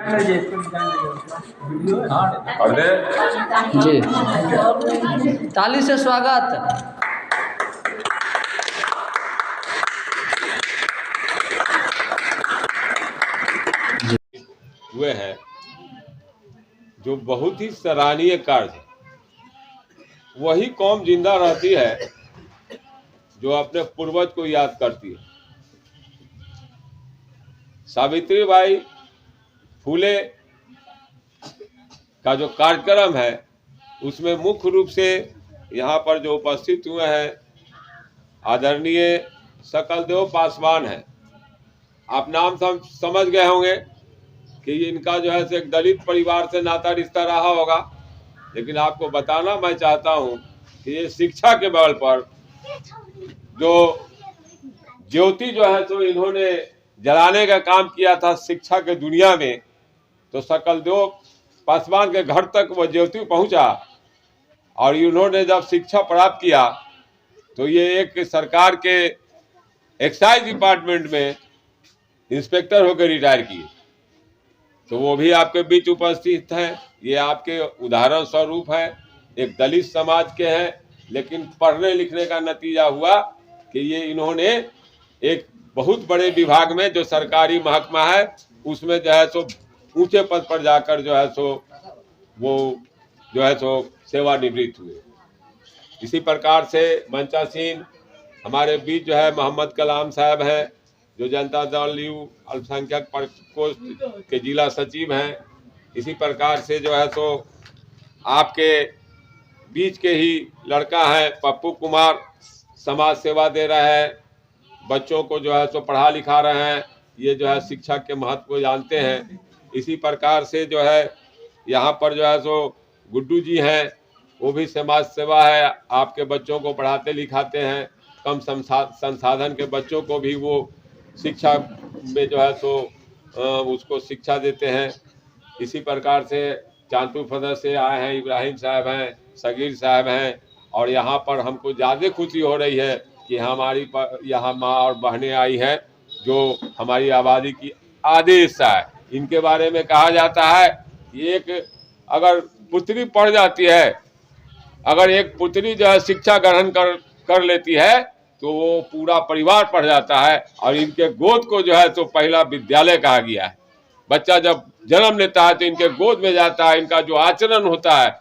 जी, ताली से स्वागत। हुए हैं जो बहुत ही सराहनीय कार्य है। वही कौम जिंदा रहती है जो अपने पूर्वज को याद करती है। सावित्रीबाई फुले का जो कार्यक्रम है उसमें मुख्य रूप से यहाँ पर जो उपस्थित हुए हैं आदरणीय सकलदेव पासवान है। आप नाम समझ गए होंगे कि इनका जो है एक दलित परिवार से नाता रिश्ता रहा होगा, लेकिन आपको बताना मैं चाहता हूं कि ये शिक्षा के बल पर जो ज्योति जो है तो इन्होंने जलाने का काम किया था शिक्षा के दुनिया में, तो सकलदेव पासवान के घर तक वो ज्योति पहुंचा और इन्होंने जब शिक्षा प्राप्त किया तो ये एक सरकार के एक्साइज डिपार्टमेंट में इंस्पेक्टर होकर रिटायर किए। तो वो भी आपके बीच उपस्थित हैं। ये आपके उदाहरण स्वरूप है, एक दलित समाज के हैं, लेकिन पढ़ने लिखने का नतीजा हुआ कि ये इन्होंने एक बहुत बड़े विभाग में जो सरकारी महकमा है उसमें जो है सो ऊंचे पद पर जाकर जो है सो वो जो है सो सेवानिवृत्त हुए। इसी प्रकार से मंचासीन हमारे बीच जो है मोहम्मद कलाम साहब हैं, जो जनता दल यू अल्पसंख्यक प्रकोष्ठ के जिला सचिव हैं। इसी प्रकार से जो है सो आपके बीच के ही लड़का है पप्पू कुमार, समाज सेवा दे रहा है, बच्चों को जो है सो पढ़ा लिखा रहे हैं। ये जो है शिक्षा के महत्व को जानते हैं। इसी प्रकार से जो है यहाँ पर जो है सो गुड्डू जी हैं, वो भी समाज सेवा है, आपके बच्चों को पढ़ाते लिखाते हैं। कम संसाधन के बच्चों को भी वो शिक्षा में जो है सो उसको शिक्षा देते हैं। इसी प्रकार से चांदपुर फदर से आए हैं इब्राहिम साहब हैं, सगीर साहब हैं, और यहाँ पर हमको ज़्यादा खुशी हो रही है कि हमारी यहाँ माँ और बहनें आई हैं जो हमारी आबादी की आधी हिस्सा है। इनके बारे में कहा जाता है कि एक अगर पुत्री पढ़ जाती है, अगर एक पुत्री जो है शिक्षा ग्रहण कर लेती है तो वो पूरा परिवार पढ़ जाता है। और इनके गोद को जो है तो पहला विद्यालय कहा गया है। बच्चा जब जन्म लेता है तो इनके गोद में जाता है, इनका जो आचरण होता है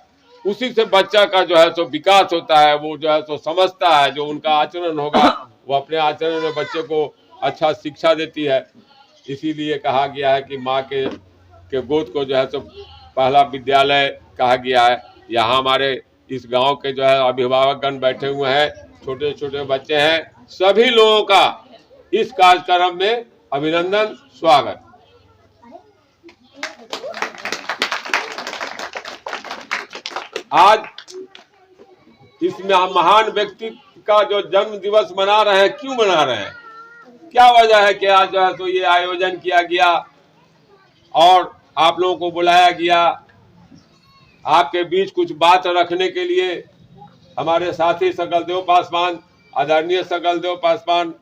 उसी से बच्चा का जो है तो विकास होता है। वो जो है तो समझता है जो उनका आचरण होगा वो अपने आचरण में बच्चे को अच्छा शिक्षा देती है। इसीलिए कहा गया है कि माँ के गोद को जो है तो पहला विद्यालय कहा गया है। यहाँ हमारे इस गांव के जो है अभिभावकगण बैठे हुए हैं, छोटे छोटे बच्चे हैं। सभी लोगों का इस कार्यक्रम में अभिनंदन, स्वागत। आज इस महान व्यक्ति का जो जन्म दिवस मना रहे हैं, क्यों मना रहे हैं, क्या वजह है कि आज जो है तो ये आयोजन किया गया और आप लोगों को बुलाया गया। आपके बीच कुछ बात रखने के लिए हमारे साथी सकलदेव पासवान, आदरणीय सकलदेव पासवान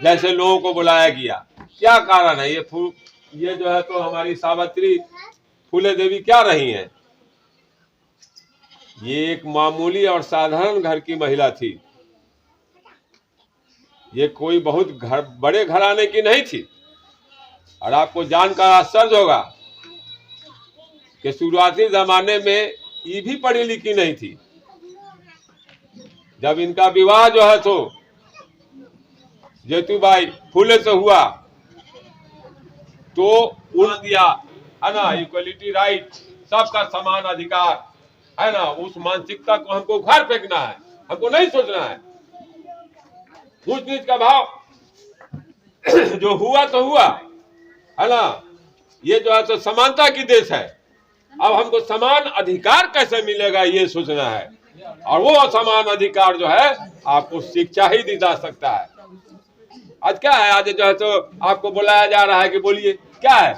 जैसे लोगों को बुलाया गया। क्या कारण है? ये जो है तो हमारी सावित्री फुले देवी क्या रही हैं? ये एक मामूली और साधारण घर की महिला थी। ये कोई बहुत बड़े घराने की नहीं थी। और आपको जानकर आश्चर्य होगा कि शुरुआती जमाने में ये भी पढ़ी लिखी नहीं थी। जब इनका विवाह जो है तो ज्योतिबाई फुले से हुआ तो उन दिया है ना, इक्वलिटी राइट, सबका समान अधिकार है ना। उस मानसिकता को हमको घर फेंकना है, हमको नहीं सोचना है। ऊंच नीच का भाव जो हुआ तो हुआ है ना। ये जो है तो समानता की देश है। अब हमको समान अधिकार कैसे मिलेगा ये सोचना है। और वो समान अधिकार जो है आपको शिक्षा ही दिला सकता है। आज क्या है, आज जो है तो आपको बुलाया जा रहा है कि बोलिए क्या है,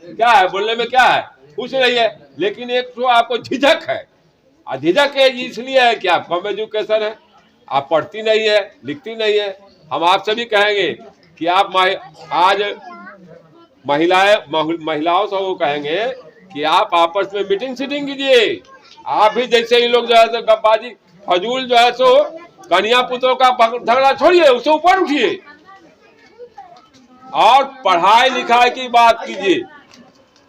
क्या है बोलने में, क्या है पूछ रही है, लेकिन एक तो आपको झिझक है। झिझक इसलिए है कि आप कम एजुकेशन है, आप पढ़ती नहीं है, लिखती नहीं है। हम आपसे भी कहेंगे कि आप आज महिलाओं से वो कहेंगे कि आप आपस में मीटिंग सीटिंग कीजिए। आप भी जैसे ही लोग जो है तो गप्पाजी फजूल जो है सो कन्या पुत्रों का झगड़ा छोड़िए, उससे ऊपर उठिए और पढ़ाई लिखाई की बात कीजिए,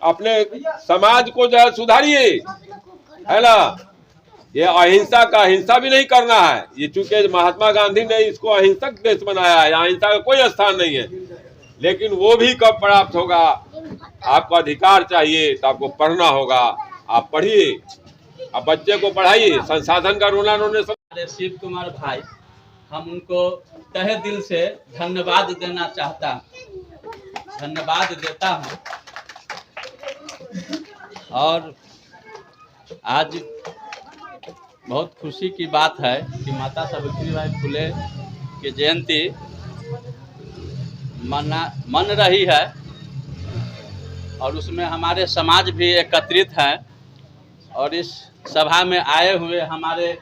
अपने समाज को जो है सुधारिए, है ना। ये अहिंसा का हिंसा भी नहीं करना है। ये चूंकि महात्मा गांधी ने इसको अहिंसक देश बनाया है, अहिंसा का कोई स्थान नहीं है। लेकिन वो भी कब प्राप्त होगा? आपको अधिकार चाहिए तो आपको पढ़ना होगा, आप पढ़िए, आप बच्चे को पढ़ाइए, संसाधन का रोना रोने से। शिव कुमार भाई, हम उनको तहे दिल से धन्यवाद देना चाहता हूँ, धन्यवाद देता हूँ। और आज बहुत खुशी की बात है कि माता सावित्रीबाई फुले की जयंती मन रही है और उसमें हमारे समाज भी एकत्रित हैं। और इस सभा में आए हुए हमारे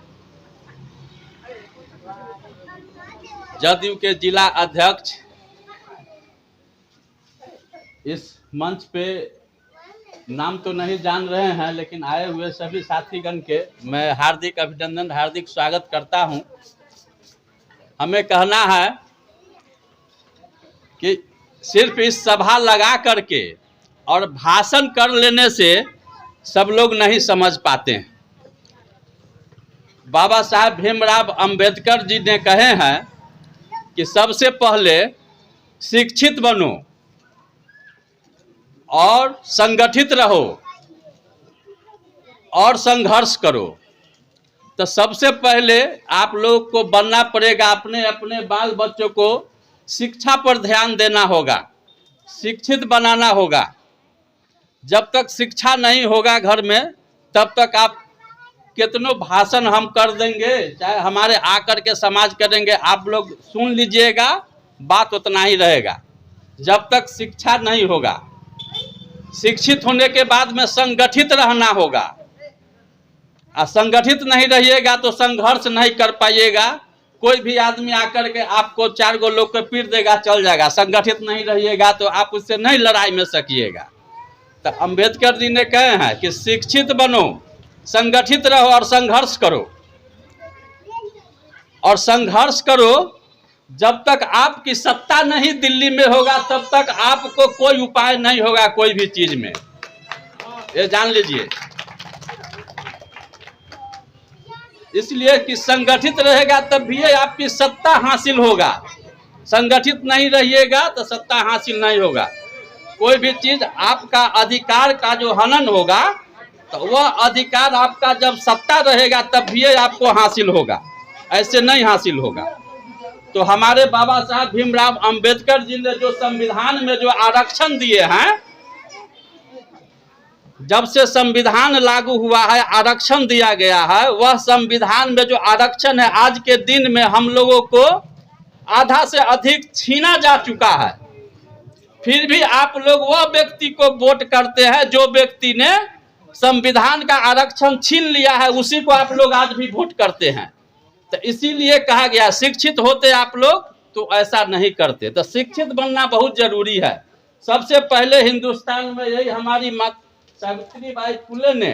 जदयू के जिला अध्यक्ष, इस मंच पे नाम तो नहीं जान रहे हैं, लेकिन आए हुए सभी साथीगण के मैं हार्दिक अभिनंदन, हार्दिक स्वागत करता हूं। हमें कहना है कि सिर्फ इस सभा लगा करके और भाषण कर लेने से सब लोग नहीं समझ पाते हैं। बाबा साहब भीमराव अंबेडकर जी ने कहे हैं कि सबसे पहले शिक्षित बनो और संगठित रहो और संघर्ष करो। तो सबसे पहले आप लोग को बनना पड़ेगा, अपने अपने बाल बच्चों को शिक्षा पर ध्यान देना होगा, शिक्षित बनाना होगा। जब तक शिक्षा नहीं होगा घर में, तब तक आप कितनों भाषण हम कर देंगे, चाहे हमारे आकर के समाज करेंगे, आप लोग सुन लीजिएगा, बात उतना ही रहेगा। जब तक शिक्षा नहीं होगा, शिक्षित होने के बाद में संगठित रहना होगा। और संगठित नहीं रहिएगा तो संघर्ष नहीं कर पाइएगा। कोई भी आदमी आकर के आपको 4 गो लोग को पीट देगा, चल जाएगा। संगठित नहीं रहिएगा तो आप उससे नहीं लड़ाई में सकिएगा। तो अंबेडकर जी ने कहे हैं कि शिक्षित बनो, संगठित रहो और संघर्ष करो। और संघर्ष करो, जब तक आपकी सत्ता नहीं दिल्ली में होगा तब तक आपको कोई उपाय नहीं होगा कोई भी चीज में, ये जान लीजिए। इसलिए कि संगठित रहेगा तब भी आपकी सत्ता हासिल होगा, संगठित नहीं रहिएगा तो सत्ता हासिल नहीं होगा। कोई भी चीज आपका अधिकार का जो हनन होगा तो वह अधिकार आपका जब सत्ता रहेगा तब भी आपको हासिल होगा, ऐसे नहीं हासिल होगा। तो हमारे बाबा साहब भीमराव अंबेडकर जी ने जो संविधान में जो आरक्षण दिए हैं, जब से संविधान लागू हुआ है आरक्षण दिया गया है, वह संविधान में जो आरक्षण है आज के दिन में हम लोगों को आधा से अधिक छीना जा चुका है। फिर भी आप लोग वह व्यक्ति को वोट करते हैं जो व्यक्ति ने संविधान का आरक्षण छीन लिया है, उसी को आप लोग आज भी वोट करते हैं। तो इसीलिए कहा गया शिक्षित होते आप लोग तो ऐसा नहीं करते। तो शिक्षित बनना बहुत जरूरी है। सबसे पहले हिंदुस्तान में यही हमारी माता सावित्रीबाई फुले ने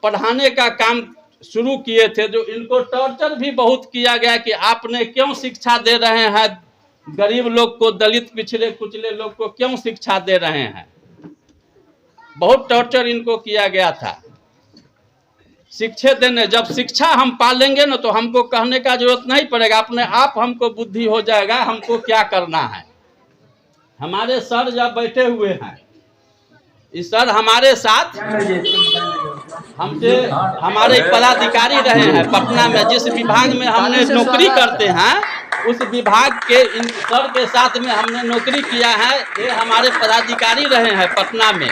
पढ़ाने का काम शुरू किए थे, जो इनको टॉर्चर भी बहुत किया गया कि आपने क्यों शिक्षा दे रहे हैं गरीब लोग को, दलित पिछड़े कुचले लोग को क्यों शिक्षा दे रहे हैं। बहुत टॉर्चर इनको किया गया था शिक्षा देने। जब शिक्षा हम पालेंगे ना तो हमको कहने का जरूरत नहीं पड़ेगा, अपने आप हमको बुद्धि हो जाएगा हमको क्या करना है। हमारे सर जब बैठे हुए हैं, इस सर हमारे साथ हमसे हमारे पदाधिकारी रहे हैं पटना में, जिस विभाग में हमने नौकरी करते हैं उस विभाग के इन सर के साथ में हमने नौकरी किया है। ये हमारे पदाधिकारी रहे हैं पटना में।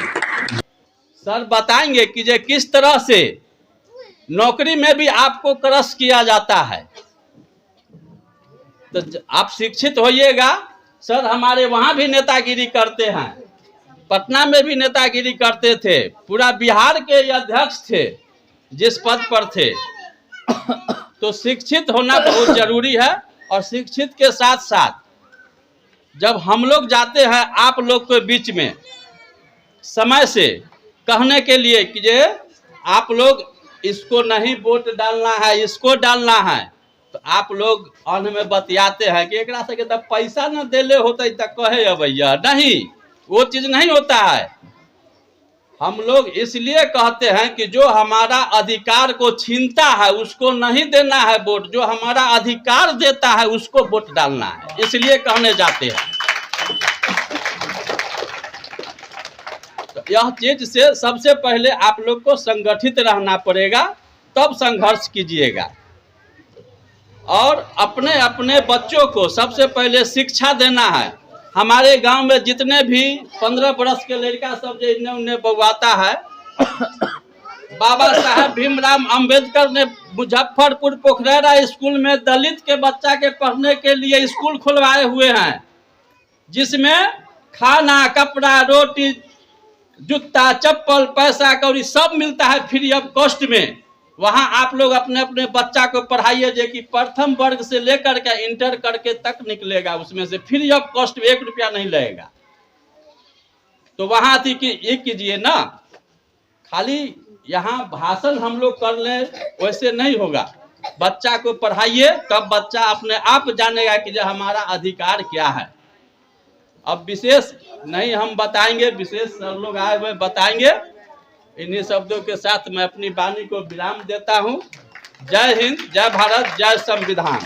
सर बताएंगे कि जे किस तरह से नौकरी में भी आपको क्रश किया जाता है। तो आप शिक्षित होइएगा। सर हमारे वहाँ भी नेतागिरी करते हैं, पटना में भी नेतागिरी करते थे, पूरा बिहार के अध्यक्ष थे जिस पद पर थे। तो शिक्षित होना बहुत जरूरी है। और शिक्षित के साथ साथ जब हम लोग जाते हैं आप लोग के बीच में समय से कहने के लिए कि जे आप लोग इसको नहीं वोट डालना है, इसको डालना है, तो आप लोग अन्न में बतियाते हैं कि एकरा से के तब पैसा न देले होते तक कहे अबैया, नहीं, वो चीज नहीं होता है। हम लोग इसलिए कहते हैं कि जो हमारा अधिकार को छीनता है उसको नहीं देना है वोट, जो हमारा अधिकार देता है उसको वोट डालना है, इसलिए कहने जाते हैं। तो यह चीज से सबसे पहले आप लोग को संगठित रहना पड़ेगा, तब संघर्ष कीजिएगा। और अपने अपने बच्चों को सबसे पहले शिक्षा देना है। हमारे गांव में जितने भी 15 बरस के लड़का सब जो इन्हें उन्हें बउआता है, बाबा साहब भीमराव अंबेडकर ने मुजफ्फरपुर पोखरेरा स्कूल में दलित के बच्चा के पढ़ने के लिए स्कूल खुलवाए हुए हैं, जिसमें खाना, कपड़ा, रोटी, जूता, चप्पल, पैसा कौड़ी सब मिलता है फ्री ऑफ कॉस्ट में। वहां आप लोग अपने अपने बच्चा को पढ़ाइए जो कि प्रथम वर्ग से लेकर के इंटर करके तक निकलेगा, उसमें से फ्री ऑफ कॉस्ट 1 रुपया नहीं लगेगा। तो वहां थी कि ये कीजिए ना, खाली यहाँ भाषण हम लोग कर ले वैसे नहीं होगा। बच्चा को पढ़ाइए, तब बच्चा अपने आप जानेगा कि जो हमारा अधिकार क्या है। अब विशेष नहीं हम बताएंगे, विशेष सर लोग आए हुए बताएंगे। इन्हीं शब्दों के साथ मैं अपनी वाणी को विराम देता हूं। जय हिंद, जय भारत, जय संविधान।